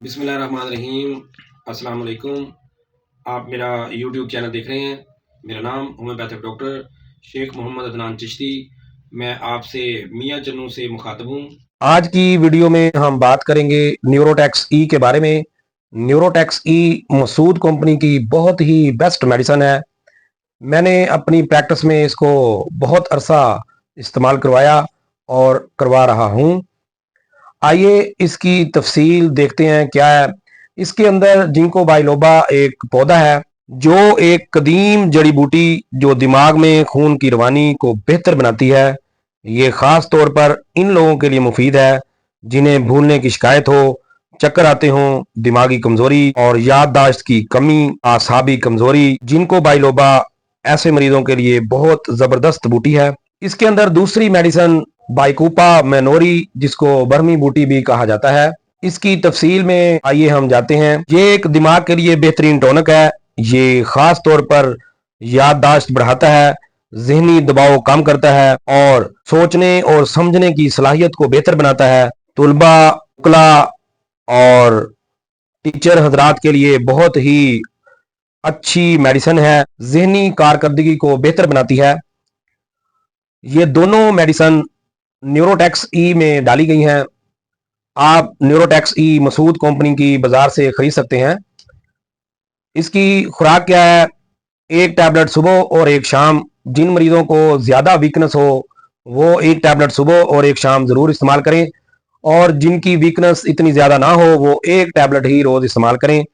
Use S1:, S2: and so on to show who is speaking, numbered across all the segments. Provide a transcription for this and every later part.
S1: बिस्मिल्लाहिर्रहमानिर्रहीम। अस्सलाम वालेकुम। आप मेरा यूट्यूब चैनल देख रहे हैं। मेरा नाम होम्योपैथिक डॉक्टर शेख मोहम्मद अदनान चिश्ती। मैं आपसे मियाँ चन्नू से मुखातब हूँ। आज की वीडियो में हम बात करेंगे न्यूरोटैक्स ई के बारे में। न्यूरोटैक्स ई मसूद कंपनी की बहुत ही बेस्ट मेडिसिन है। मैंने अपनी प्रैक्टिस में इसको बहुत अरसा इस्तेमाल करवाया और करवा रहा हूँ। आइए इसकी तफसील देखते हैं क्या है। इसके अंदर जिंको बाइलोबा एक पौधा है जो एक कदीम जड़ी बूटी जो दिमाग में खून की रवानी को बेहतर बनाती है। ये खास तौर पर इन लोगों के लिए मुफीद है जिन्हें भूलने की शिकायत हो, चक्कर आते हों, दिमागी कमजोरी और याददाश्त की कमी, आसाबी कमजोरी। जिंको बाइलोबा ऐसे मरीजों के लिए बहुत जबरदस्त बूटी है। इसके अंदर दूसरी मेडिसिन बाइकूपा मैनोरी जिसको बर्मी बूटी भी कहा जाता है। इसकी तफसील में आइए हम जाते हैं। ये एक दिमाग के लिए बेहतरीन टॉनिक है। ये खास तौर पर याददाश्त बढ़ाता है, जहनी दबाव कम करता है और सोचने और समझने की सलाहियत को बेहतर बनाता है। तुलबा, उकला और टीचर हजरात के लिए बहुत ही अच्छी मेडिसिन है। जहनी कारकर्दगी को बेहतर बनाती है। ये दोनों मेडिसिन न्यूरोटैक्स ई में डाली गई हैं। आप न्यूरोटैक्स ई मसूद कंपनी की बाजार से खरीद सकते हैं। इसकी खुराक क्या है? एक टैबलेट सुबह और एक शाम। जिन मरीजों को ज्यादा वीकनेस हो वो एक टैबलेट सुबह और एक शाम जरूर इस्तेमाल करें, और जिनकी वीकनेस इतनी ज्यादा ना हो वो एक टैबलेट ही रोज इस्तेमाल करें।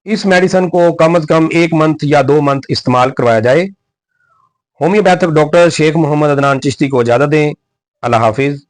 S1: इस मेडिसिन को कम से कम 1 मंथ या 2 मंथ इस्तेमाल करवाया जाए। होम्योपैथिक डॉक्टर शेख मोहम्मद अदनान चिश्ती को इजाजत दें। अल्लाह हाफिज।